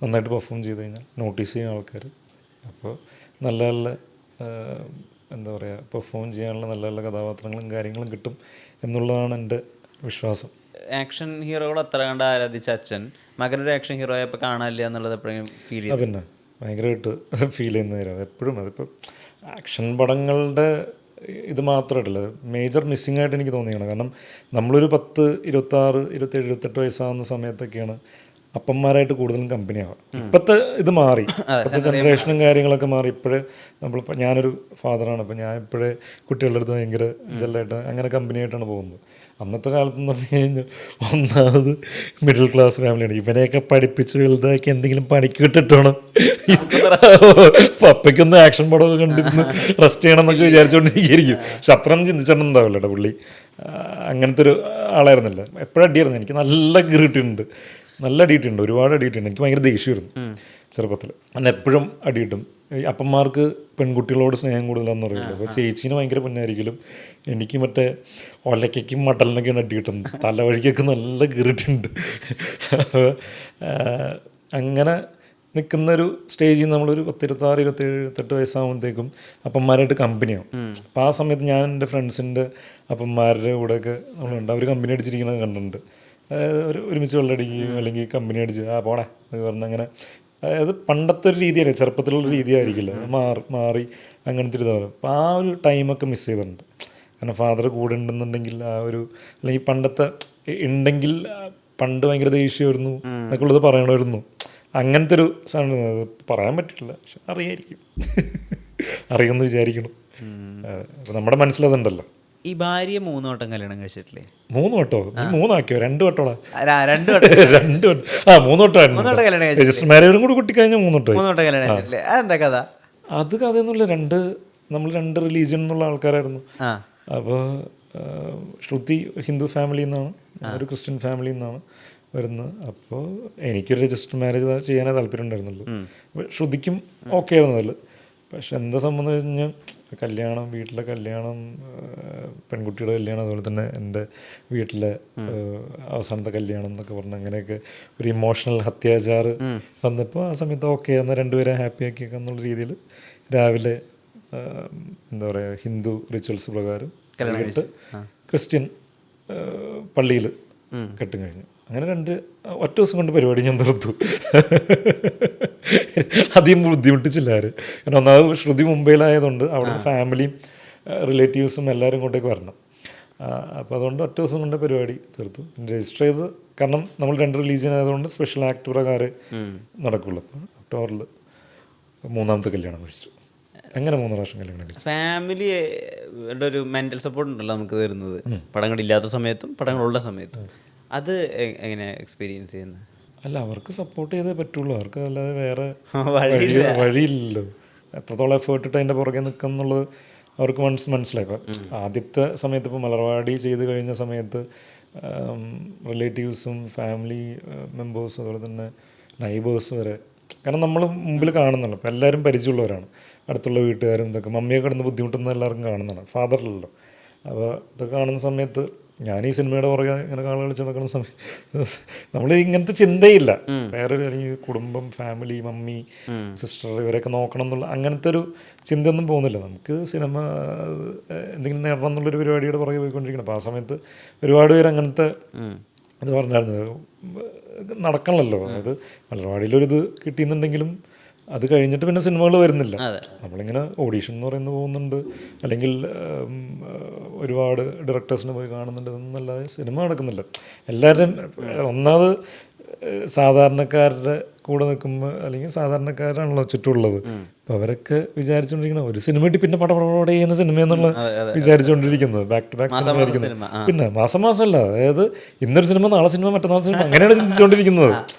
നന്നായിട്ട് പെർഫോം ചെയ്ത് കഴിഞ്ഞാൽ നോട്ടീസ് ചെയ്യുന്ന ആൾക്കാർ. അപ്പോൾ നല്ല നല്ല എന്താ പറയുക, പെർഫോം ചെയ്യാനുള്ള നല്ല നല്ല കഥാപാത്രങ്ങളും കാര്യങ്ങളും കിട്ടും എന്നുള്ളതാണ് എൻ്റെ വിശ്വാസം. ആക്ഷൻ ഹീറോകൾ അത്ര കണ്ട് ആരാധിച്ച അച്ഛൻ മകനൊരു ആക്ഷൻ ഹീറോ ആയപ്പോൾ കാണാനില്ല എന്നുള്ളത് എപ്പോഴും ഫീൽ ചെയ്തു? പിന്നെ ഭയങ്കരമായിട്ട് ഫീൽ ചെയ്യുന്ന കാര്യം എപ്പോഴും. അതിപ്പോൾ ആക്ഷൻ പടങ്ങളുടെ ഇത് മാത്രമായിട്ടില്ല, മേജർ മിസ്സിംഗ് ആയിട്ട് എനിക്ക് തോന്നിയാണ്. കാരണം നമ്മളൊരു 10, 26, 27, 28 വയസ്സാകുന്ന സമയത്തൊക്കെയാണ് അപ്പന്മാരായിട്ട് കൂടുതലും കമ്പനിയാവുക. ഇപ്പോഴത്തെ ഇത് മാറി, ഇപ്പോഴത്തെ ജനറേഷനും കാര്യങ്ങളൊക്കെ മാറി. ഇപ്പോഴേ നമ്മളിപ്പോൾ ഞാനൊരു ഫാദറാണ്, അപ്പോൾ ഞാൻ ഇപ്പോഴേ കുട്ടികളുടെ അടുത്ത് ഭയങ്കര ജെല്ലായിട്ട് അങ്ങനെ കമ്പനിയായിട്ടാണ് പോകുന്നത്. അന്നത്തെ കാലത്തെന്ന് പറഞ്ഞു കഴിഞ്ഞാൽ ഒന്നാമത് മിഡിൽ ക്ലാസ് ഫാമിലിയാണ്. ഇവനെയൊക്കെ പഠിപ്പിച്ച് വലുതാക്കി എന്തെങ്കിലും പണിക്ക് വിട്ടിട്ടാണ് പപ്പയ്ക്കൊന്ന് ആക്ഷൻ പടമൊക്കെ കണ്ടിരുന്ന് റെസ്റ്റ് ചെയ്യണം എന്നൊക്കെ വിചാരിച്ചുകൊണ്ടിരിക്കുകയായിരിക്കും. പക്ഷെ അത്രയൊന്നും ചിന്തിച്ചിട്ടുണ്ടാവില്ല കേട്ടോ പുള്ളി. അങ്ങനത്തെ ഒരു ആളായിരുന്നില്ല. എപ്പോഴും അടിയായിരുന്നു. എനിക്ക് നല്ല കിട്ടിയിട്ടുണ്ട്, നല്ല അടിയിട്ടുണ്ട്, ഒരുപാട് അടിയിട്ടുണ്ട്. എനിക്ക് ഭയങ്കര ദേഷ്യമായിരുന്നു ചെറുപ്പത്തിൽ. അന്ന് എപ്പോഴും അടിയിട്ടും. അപ്പന്മാർക്ക് പെൺകുട്ടികളോട് സ്നേഹം കൂടുതലാണെന്ന് പറയുള്ളൂ. അപ്പോൾ ചേച്ചീന് ഭയങ്കര പൊന്നായിരിക്കലും എനിക്ക് മറ്റേ ഒലയ്ക്കും മടലിനൊക്കെയാണ് അടിയിട്ടുണ്ട്. തലവഴിക്കൊക്കെ നല്ല കീറിയിട്ടുണ്ട്. അങ്ങനെ നിൽക്കുന്നൊരു സ്റ്റേജിൽ നമ്മളൊരു 26, 27, 28 വയസ്സാകുമ്പോഴത്തേക്കും അപ്പന്മാരായിട്ട് കമ്പനിയാവും. അപ്പോൾ ആ സമയത്ത് ഞാൻ എൻ്റെ ഫ്രണ്ട്സിൻ്റെ അപ്പന്മാരുടെ കൂടെയൊക്കെ നമ്മളുണ്ട്. അവർ കമ്പനി അടിച്ചിരിക്കുന്നത് കണ്ടിട്ടുണ്ട്. ഒരുമിച്ച് വെള്ളമടിക്കുകയും അല്ലെങ്കിൽ കമ്പനി അടിച്ച് പോണേ എന്നൊക്കെ പറഞ്ഞ് അങ്ങനെ. അതായത് പണ്ടത്തെ ഒരു രീതിയല്ലേ, ചെറുപ്പത്തിലുള്ള രീതിയായിരിക്കില്ല, മാറി അങ്ങനത്തെ ഒരു ഇതാണ്. അപ്പോൾ ആ ഒരു ടൈമൊക്കെ മിസ് ചെയ്തിട്ടുണ്ട്. കാരണം ഫാദർ കൂടെ ഉണ്ടെന്നുണ്ടെങ്കിൽ ആ ഒരു, അല്ലെങ്കിൽ പണ്ടത്തെ ഉണ്ടെങ്കിൽ പണ്ട് ഭയങ്കര ദേഷ്യമായിരുന്നു എന്നൊക്കെ ഉള്ളത് പറയണമായിരുന്നു. അങ്ങനത്തെ ഒരു സാധനം പറയാൻ പറ്റില്ല, പക്ഷെ അറിയായിരിക്കും. അറിയുമെന്ന് വിചാരിക്കണം. അപ്പോൾ നമ്മുടെ മനസ്സിലതുണ്ടല്ലോ. ഈ ഭാര്യ 3 വട്ടം കല്യാണം കഴിച്ചിട്ടില്ലേ? 3 വട്ടോ? 3 ആക്കിയോ? 2 വട്ടോളാ? 2 വട്ടം. 2 വട്ടം. 3 വട്ടമായിരുന്നു. രജിസ്റ്റർ മാരേജും കൂടി കുട്ടിക്കഴിഞ്ഞാൽ 3 വട്ടം കല്യാണം കഴിച്ചിട്ടില്ലേ? അതെന്താ കഥ? അത് കഥയൊന്നുമില്ല. നമ്മൾ 2 റിലീജിയൻ എന്നുള്ള ആൾക്കാരായിരുന്നു. അപ്പോൾ ശ്രുതി ഹിന്ദു ഫാമിലിയിൽ നിന്നാണ്, ഒരു ക്രിസ്ത്യൻ ഫാമിലിയിൽ നിന്നാണ് വരുന്നത്. അപ്പോൾ എനിക്കൊരു രജിസ്റ്റർ മാരേജ് ചെയ്യാനേ താല്പര്യം ഉണ്ടായിരുന്നുള്ളൂ. ശ്രുതിക്കും ഓക്കെ ആയിരുന്നു അതിൽ. പക്ഷെ എന്താ സംബന്ധിച്ച് കഴിഞ്ഞാൽ കല്യാണം, വീട്ടിലെ കല്യാണം, പെൺകുട്ടിയുടെ കല്യാണം, അതുപോലെ തന്നെ എൻ്റെ വീട്ടിലെ അവസാനത്തെ കല്യാണം എന്നൊക്കെ പറഞ്ഞ് അങ്ങനെയൊക്കെ ഒരു ഇമോഷണൽ അത്യാചാറ് വന്നപ്പോൾ ആ സമയത്ത് ഓക്കെ എന്നാൽ രണ്ടുപേരെ ഹാപ്പി ആക്കിയൊക്കെ എന്നുള്ള രീതിയിൽ രാവിലെ എന്താ പറയുക, ഹിന്ദു റിച്വൽസ് പ്രകാരം കഴിഞ്ഞിട്ട് ക്രിസ്ത്യൻ പള്ളിയിൽ കെട്ടും കഴിഞ്ഞു. അങ്ങനെ ഒറ്റ ദിവസം കൊണ്ട് പരിപാടി ഞാൻ തീർത്തു. അധികം ബുദ്ധിമുട്ടിച്ചില്ല ആര്. കാരണം ഒന്നാമത് ശ്രുതി മുംബൈയിലായതുകൊണ്ട് അവിടുത്തെ ഫാമിലിയും റിലേറ്റീവ്സും എല്ലാവരും ഇങ്ങോട്ടേക്ക് വരണം. അപ്പോൾ അതുകൊണ്ട് ഒറ്റ ദിവസം കൊണ്ട് പരിപാടി തീർത്തു. രജിസ്റ്റർ ചെയ്ത്, കാരണം നമ്മൾ 2 റിലീജിയൻ ആയതുകൊണ്ട് സ്പെഷ്യൽ ആക്ട് പ്രകാരം നടക്കുള്ളൂ. അപ്പോൾ ഒക്ടോബറിൽ 3ാമത്തെ കല്യാണം കഴിച്ചു. അങ്ങനെ 3 പ്രാവശ്യം കല്യാണം കഴിച്ചു. ഫാമിലിയുടെ ഒരു മെൻ്റൽ സപ്പോർട്ട് ഉണ്ടല്ലോ നമുക്ക് തരുന്നത്, പടങ്ങളില്ലാത്ത സമയത്തും പടങ്ങളുള്ള സമയത്തും. അത് എങ്ങനെ എക്സ്പീരിയൻസ് ചെയ്യുന്നത്? അല്ല, അവർക്ക് സപ്പോർട്ട് ചെയ്തേ പറ്റുള്ളൂ. അവർക്ക് അല്ലാതെ വേറെ വഴിയില്ലല്ലോ. എത്രത്തോളം എഫേർട്ട് ഇട്ട് അതിൻ്റെ പുറകെ നിൽക്കുന്നുള്ളത് അവർക്ക് മനസ്സിലായി. ഇപ്പം ആദ്യത്തെ സമയത്ത് ഇപ്പോൾ മലർവാടി ചെയ്ത് കഴിഞ്ഞ സമയത്ത് റിലേറ്റീവ്സും ഫാമിലി മെമ്പേഴ്സും അതുപോലെ തന്നെ നൈബേഴ്സ് വരെ, കാരണം നമ്മൾ മുമ്പിൽ കാണുന്നുള്ളൂ. അപ്പോൾ എല്ലാവരും പരിചയമുള്ളവരാണ്, അടുത്തുള്ള വീട്ടുകാരും ഇതൊക്കെ. മമ്മിയെ കിടന്ന് ബുദ്ധിമുട്ടുന്ന എല്ലാവർക്കും കാണുന്നതാണ്, ഫാദറിലല്ലോ. അപ്പോൾ ഇതൊക്കെ കാണുന്ന സമയത്ത് ഞാൻ ഈ സിനിമയുടെ പുറകെ ഇങ്ങനെ കാള് കളിച്ച് നടക്കുന്ന സമയത്ത് നമ്മൾ ഇങ്ങനത്തെ ചിന്തയില്ല. വേറൊരു അല്ലെങ്കിൽ കുടുംബം, ഫാമിലി, മമ്മി, സിസ്റ്റർ ഇവരെയൊക്കെ നോക്കണം എന്നുള്ള അങ്ങനത്തെ ഒരു ചിന്തയൊന്നും പോകുന്നില്ല. നമുക്ക് സിനിമ എന്തെങ്കിലും നേടണം എന്നുള്ളൊരു പരിപാടിയുടെ പുറകെ പോയിക്കൊണ്ടിരിക്കണം. അപ്പോൾ ആ സമയത്ത് ഒരുപാട് പേര് അങ്ങനത്തെ ഇത് പറഞ്ഞായിരുന്നു. നടക്കണമല്ലോ, അതായത് മലർവാടിയിലൊരിത് കിട്ടിയെന്നുണ്ടെങ്കിലും അത് കഴിഞ്ഞിട്ട് പിന്നെ സിനിമകൾ വരുന്നില്ല. നമ്മളിങ്ങനെ ഓഡീഷൻ എന്ന് പറയുന്നത് പോകുന്നുണ്ട്, അല്ലെങ്കിൽ ഒരുപാട് ഡയറക്ടേഴ്സിനെ പോയി കാണുന്നുണ്ട്, എന്നല്ലാതെ സിനിമ നടക്കുന്നില്ല. എല്ലാവരും ഒന്നാമത് സാധാരണക്കാരുടെ കൂടെ നിൽക്കുമ്പോൾ, അല്ലെങ്കിൽ സാധാരണക്കാരാണല്ലോ ചുറ്റുമുള്ളത്. അപ്പോൾ അവരൊക്കെ വിചാരിച്ചുകൊണ്ടിരിക്കണം ഒരു സിനിമ കിട്ടി പിന്നെ പടപടപട ചെയ്യുന്ന സിനിമ എന്നുള്ള വിചാരിച്ചുകൊണ്ടിരിക്കുന്നത്. ബാക്ക് ടു ബാക്ക് സിനിമ ആയിരിക്കുന്നത്. പിന്നെ മാസമല്ല, അതായത് ഇന്നൊരു സിനിമ, നാളെ സിനിമ, മറ്റന്നാൾ സിനിമ, അങ്ങനെയാണ് ചിന്തിച്ചുകൊണ്ടിരിക്കുന്നത്.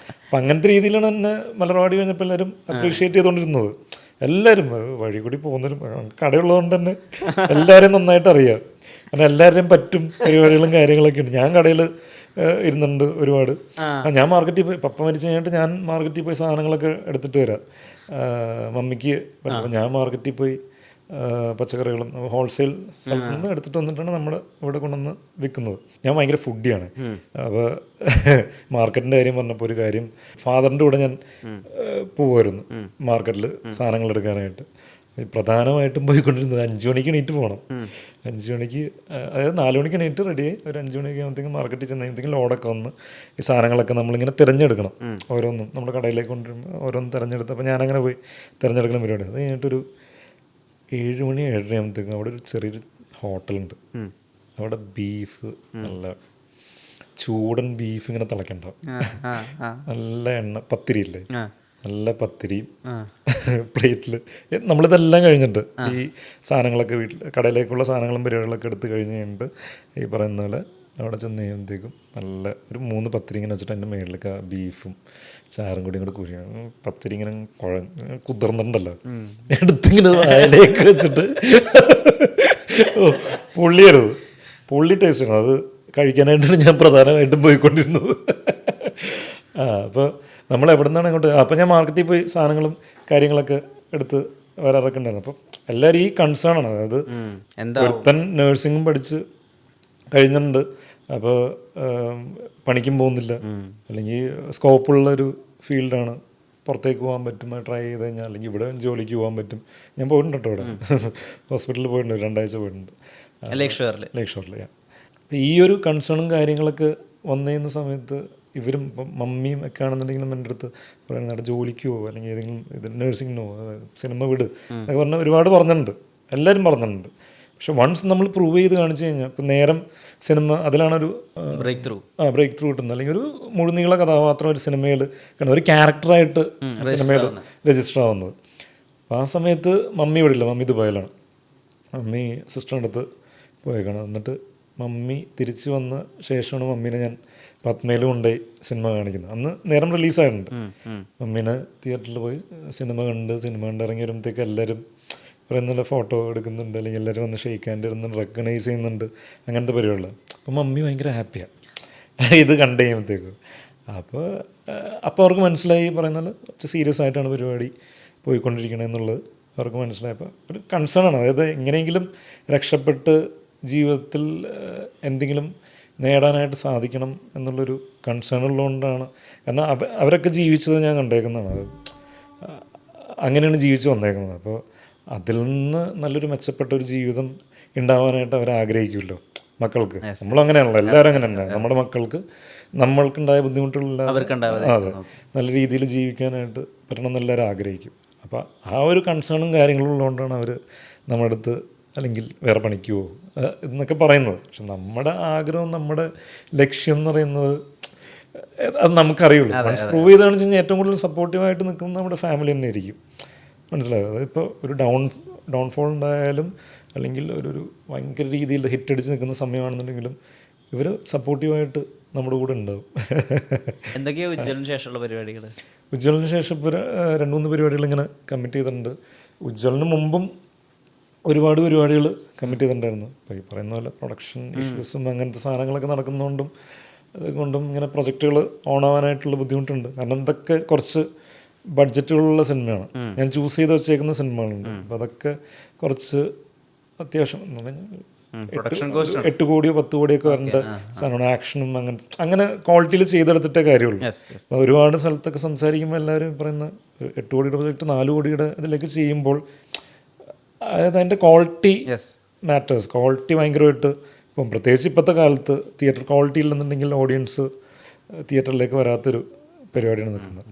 അപ്പം അങ്ങനത്തെ രീതിയിലാണ് എന്നെ മലർവാടി കഴിഞ്ഞപ്പോൾ എല്ലാവരും അപ്രീഷിയേറ്റ് ചെയ്തുകൊണ്ടിരുന്നത്. എല്ലാവരും വഴി കൂടി പോകുന്നവരും, കടയുള്ളതുകൊണ്ട് തന്നെ എല്ലാവരെയും നന്നായിട്ട് അറിയാം. കാരണം എല്ലാവരുടെയും പറ്റും പരിപാടികളും കാര്യങ്ങളൊക്കെ ഉണ്ട്. ഞാൻ കടയിൽ ഇരുന്നുണ്ട് ഒരുപാട്. ഞാൻ മാർക്കറ്റിൽ പോയി, പപ്പ മരിച്ചു കഴിഞ്ഞിട്ട് ഞാൻ മാർക്കറ്റിൽ പോയി സാധനങ്ങളൊക്കെ എടുത്തിട്ട് വരാം. മമ്മിക്ക് പറ്റുമ്പോൾ ഞാൻ മാർക്കറ്റിൽ പോയി പച്ചക്കറികളും ഹോൾസെയിൽ സ്ഥലത്ത് നിന്ന് എടുത്തിട്ട് വന്നിട്ടാണ് നമ്മൾ ഇവിടെ കൊണ്ടുവന്ന് വിൽക്കുന്നത്. ഞാൻ ഭയങ്കര ഫുഡിയാണ്. അപ്പോൾ മാർക്കറ്റിൻ്റെ കാര്യം പറഞ്ഞപ്പോൾ ഒരു കാര്യം, ഫാദറിൻ്റെ കൂടെ ഞാൻ പോകുമായിരുന്നു മാർക്കറ്റിൽ സാധനങ്ങൾ എടുക്കാനായിട്ട്. പ്രധാനമായിട്ടും പോയിക്കൊണ്ടിരുന്നത് 5 മണിക്ക് എണീറ്റ് പോകണം. 5 മണിക്ക്, അതായത് 4 മണിക്ക് എണീറ്റ് റെഡിയായി ഒരു 5 മണിയൊക്കെ ആകുമ്പോഴത്തേക്കും മാർക്കറ്റിൽ ചെന്നപ്പോഴത്തേക്കും ലോഡൊക്കെ വന്ന് ഈ സാധനങ്ങളൊക്കെ നമ്മളിങ്ങനെ തിരഞ്ഞെടുക്കണം. ഓരോന്നും നമ്മുടെ കടയിലേക്ക് കൊണ്ടുവരുമ്പോൾ ഓരോന്നും തിരഞ്ഞെടുത്ത്, അപ്പോൾ ഞാനങ്ങനെ പോയി തിരഞ്ഞെടുക്കുന്ന പരിപാടി. അത് കഴിഞ്ഞിട്ടൊരു 7 മണി 7:30 ആകുമ്പോഴത്തേക്കും അവിടെ ഒരു ചെറിയൊരു ഹോട്ടലുണ്ട്. അവിടെ ബീഫ്, നല്ല ചൂടൻ ബീഫ് ഇങ്ങനെ തിളക്കണ്ടാവും, നല്ല എണ്ണ പത്തിരിയില്ലേ, നല്ല പത്തിരിയും പ്ലേറ്റിൽ. നമ്മളിതെല്ലാം കഴിഞ്ഞിട്ട് ഈ സാധനങ്ങളൊക്കെ വീട്ടിൽ കടയിലേക്കുള്ള സാധനങ്ങളും പരിപാടികളൊക്കെ എടുത്ത് കഴിഞ്ഞ് കഴിഞ്ഞിട്ട് ഈ പറയുന്ന പോലെ അവിടെ ചെന്ന് കഴിയുമ്പോഴത്തേക്കും നല്ല ഒരു 3 പത്തിരി ഇങ്ങനെ വെച്ചിട്ട് അതിൻ്റെ മേളിലേക്ക് ആ ബീഫും ചാറും കൂടി ഇങ്ങോട്ട് കുഴിയാണ്. പത്തിരി ഇങ്ങനെ കുതിർന്നിട്ടുണ്ടല്ലോ, എടുത്തിങ്ങനെ വായിലേക്ക് വെച്ചിട്ട് പൊള്ളിയരുത്, പൊള്ളി ടേസ്റ്റാണ്. അത് കഴിക്കാനായിട്ടാണ് ഞാൻ പ്രധാനമായിട്ടും പോയിക്കൊണ്ടിരുന്നത്. അപ്പോൾ നമ്മൾ എവിടെ നിന്നാണ് അങ്ങോട്ട്, അപ്പോൾ ഞാൻ മാർക്കറ്റിൽ പോയി സാധനങ്ങളും കാര്യങ്ങളൊക്കെ എടുത്ത് വരാറൊക്കെ ഉണ്ടായിരുന്നു. അപ്പം എല്ലാവരും ഈ കൺസേൺ ആണ്, അതായത് ഒരുത്തൻ നേഴ്സിംഗും പഠിച്ച് കഴിഞ്ഞിട്ടുണ്ട്, അപ്പോൾ പണിക്കും പോകുന്നില്ല, അല്ലെങ്കിൽ സ്കോപ്പുള്ളൊരു ഫീൽഡാണ്, പുറത്തേക്ക് പോകാൻ പറ്റും ട്രൈ ചെയ്ത് കഴിഞ്ഞാൽ, അല്ലെങ്കിൽ ഇവിടെ ജോലിക്ക് പോകാൻ പറ്റും. ഞാൻ പോയിട്ടുണ്ട് കേട്ടോ, ഇവിടെ ഹോസ്പിറ്റലിൽ പോയിട്ടുണ്ട്, 2 ആഴ്ച പോയിട്ടുണ്ട് ലേക്ക് ഷോറിൽ. അപ്പോൾ ഈ ഒരു കൺസേണും കാര്യങ്ങളൊക്കെ വന്നിരുന്ന സമയത്ത് ഇവരും ഇപ്പം മമ്മിയും ഒക്കെ ആണെന്നുണ്ടെങ്കിലും എൻ്റെ അടുത്ത് പറയുന്നത് അവിടെ ജോലിക്ക് പോകുമോ അല്ലെങ്കിൽ ഏതെങ്കിലും ഇത് നേഴ്സിങ്ങിനോ സിനിമ വിട് എന്നൊക്കെ പറഞ്ഞാൽ ഒരുപാട് പറഞ്ഞിട്ടുണ്ട്, എല്ലാവരും പറഞ്ഞിട്ടുണ്ട്. പക്ഷെ വൺസ് നമ്മൾ പ്രൂവ് ചെയ്ത് കാണിച്ചു കഴിഞ്ഞാൽ ഇപ്പം നേരം സിനിമ അതിലാണൊരു ബ്രേക്ക് ത്രൂ കിട്ടുന്നത്, അല്ലെങ്കിൽ ഒരു മുഴുനീള കഥാപാത്രം ഒരു സിനിമയിൽ ഒരു ക്യാരക്ടറായിട്ട് സിനിമയിൽ രജിസ്റ്റർ ആവുന്നത്. അപ്പോൾ ആ സമയത്ത് മമ്മി ഇവിടെ ഇല്ല, മമ്മി ദുബായിലാണ്, മമ്മി സിസ്റ്ററിൻ്റെ അടുത്ത് പോയേക്കാണ്. എന്നിട്ട് മമ്മി തിരിച്ച് വന്ന ശേഷമാണ് മമ്മീനെ ഞാൻ പത്മയിൽ കൊണ്ടുപോയി സിനിമ കാണിക്കുന്നത്. അന്ന് നേരം റിലീസായിട്ടുണ്ട്. മമ്മീനെ തിയേറ്ററിൽ പോയി സിനിമ കണ്ട് ഇറങ്ങി വരുമ്പോഴത്തേക്ക് എല്ലാവരും പറയുന്നില്ല ഫോട്ടോ എടുക്കുന്നുണ്ട്, അല്ലെങ്കിൽ എല്ലാവരും വന്ന് ഷെയ്ക്ക് ഹാൻഡ് ഇടുന്നുണ്ട്, റെക്കഗ്നൈസ് ചെയ്യുന്നുണ്ട്, അങ്ങനത്തെ പരിപാടികൾ. അപ്പം മമ്മി ഭയങ്കര ഹാപ്പിയാണ് ഇത് കണ്ടു കഴിയുമ്പോഴത്തേക്ക്. അപ്പോൾ അവർക്ക് മനസ്സിലായി പറയുന്നത് കുറച്ച് സീരിയസ് ആയിട്ടാണ് പരിപാടി പോയിക്കൊണ്ടിരിക്കണമെന്നുള്ളത് അവർക്ക് മനസ്സിലായപ്പോൾ ഒരു കൺസേണാണ്. അതായത് എങ്ങനെയെങ്കിലും രക്ഷപ്പെട്ട് ജീവിതത്തിൽ എന്തെങ്കിലും നേടാനായിട്ട് സാധിക്കണം എന്നുള്ളൊരു കൺസേൺ ഉള്ളതുകൊണ്ടാണ്. കാരണം അവരൊക്കെ ജീവിച്ചത് ഞാൻ കണ്ടേക്കുന്നതാണ്, അത് അങ്ങനെയാണ് ജീവിച്ച് വന്നേക്കുന്നത്. അപ്പോൾ അതിൽ നിന്ന് നല്ലൊരു മെച്ചപ്പെട്ട ഒരു ജീവിതം ഉണ്ടാവാനായിട്ട് അവർ ആഗ്രഹിക്കുമല്ലോ മക്കൾക്ക്. നമ്മളങ്ങനെയാണല്ലോ, എല്ലാവരും അങ്ങനെ തന്നെ. നമ്മുടെ മക്കൾക്ക് നമ്മൾക്കുണ്ടായ ബുദ്ധിമുട്ടുകളില്ലാതെ അതെ നല്ല രീതിയിൽ ജീവിക്കാനായിട്ട് പറ്റണം എന്നെല്ലാവരും ആഗ്രഹിക്കും. അപ്പോൾ ആ ഒരു കൺസേണും കാര്യങ്ങളും ഉള്ളതുകൊണ്ടാണ് അവർ നമ്മുടെ അടുത്ത് അല്ലെങ്കിൽ വേറെ പണിക്ക് പോകും എന്നൊക്കെ പറയുന്നത്. പക്ഷെ നമ്മുടെ ആഗ്രഹം, നമ്മുടെ ലക്ഷ്യം എന്ന് പറയുന്നത് അത് നമുക്കറിയുള്ളൂ. മൺസ് പ്രൂവ് ചെയ്താണെന്ന് വെച്ച് കഴിഞ്ഞാൽ ഏറ്റവും കൂടുതൽ സപ്പോർട്ടീവായിട്ട് നിൽക്കുന്നത് നമ്മുടെ ഫാമിലി തന്നെ ആയിരിക്കും. മനസ്സിലായോ? അതിപ്പോൾ ഒരു ഡൗൺഫോൾ ഉണ്ടായാലും അല്ലെങ്കിൽ ഒരു ഭയങ്കര രീതിയിൽ ഹിറ്റടിച്ച് നിൽക്കുന്ന സമയമാണെന്നുണ്ടെങ്കിലും ഇവർ സപ്പോർട്ടീവായിട്ട് നമ്മുടെ കൂടെ ഉണ്ടാവും. എന്തൊക്കെയാണ് ഉജ്ജ്വലിന് ശേഷമുള്ള പരിപാടികൾ? ഉജ്ജ്വലിന് ശേഷം ഇപ്പോൾ 2-3 പരിപാടികൾ ഇങ്ങനെ കമ്മിറ്റ് ചെയ്തിട്ടുണ്ട്. ഉജ്ജ്വലിന് മുമ്പും ഒരുപാട് പരിപാടികൾ കമ്മിറ്റ് ചെയ്തിട്ടുണ്ടായിരുന്നു. ഇപ്പോൾ ഈ പറയുന്ന പോലെ പ്രൊഡക്ഷൻ ഇഷ്യൂസും അങ്ങനത്തെ സാധനങ്ങളൊക്കെ നടക്കുന്നതുകൊണ്ടും അതുകൊണ്ടും ഇങ്ങനെ പ്രൊജക്റ്റുകൾ ഓണാവാനായിട്ടുള്ള ബുദ്ധിമുട്ടുണ്ട്. കാരണം ഇതൊക്കെ കുറച്ച് ബഡ്ജറ്റുകളുള്ള സിനിമയാണ്, ഞാൻ ചൂസ് ചെയ്ത് വെച്ചേക്കുന്ന സിനിമകളുണ്ട്. അപ്പോൾ അതൊക്കെ കുറച്ച് അത്യാവശ്യം 8 കോടിയോ 10 കോടിയൊക്കെ വരേണ്ട സാധനമാണ്. ആക്ഷനും അങ്ങനെ ക്വാളിറ്റിയിൽ ചെയ്തെടുത്തിട്ടേ കാര്യമുള്ളൂ. അപ്പോൾ ഒരുപാട് സ്ഥലത്തൊക്കെ സംസാരിക്കുമ്പോൾ എല്ലാവരും പറയുന്ന 8 കോടിയുടെ പ്രൊജക്റ്റ് 4 കോടിയുടെ ഇതിലേക്ക് ചെയ്യുമ്പോൾ അതായത് അതിൻ്റെ ക്വാളിറ്റി മാറ്റേഴ്സ്. ക്വാളിറ്റി ഭയങ്കരമായിട്ട് ഇപ്പം പ്രത്യേകിച്ച് ഇപ്പോഴത്തെ കാലത്ത് തിയേറ്റർ ക്വാളിറ്റി ഇല്ലെന്നുണ്ടെങ്കിൽ ഓഡിയൻസ് തിയേറ്ററിലേക്ക് വരാത്തൊരു പരിപാടിയാണ് നിൽക്കുന്നത്.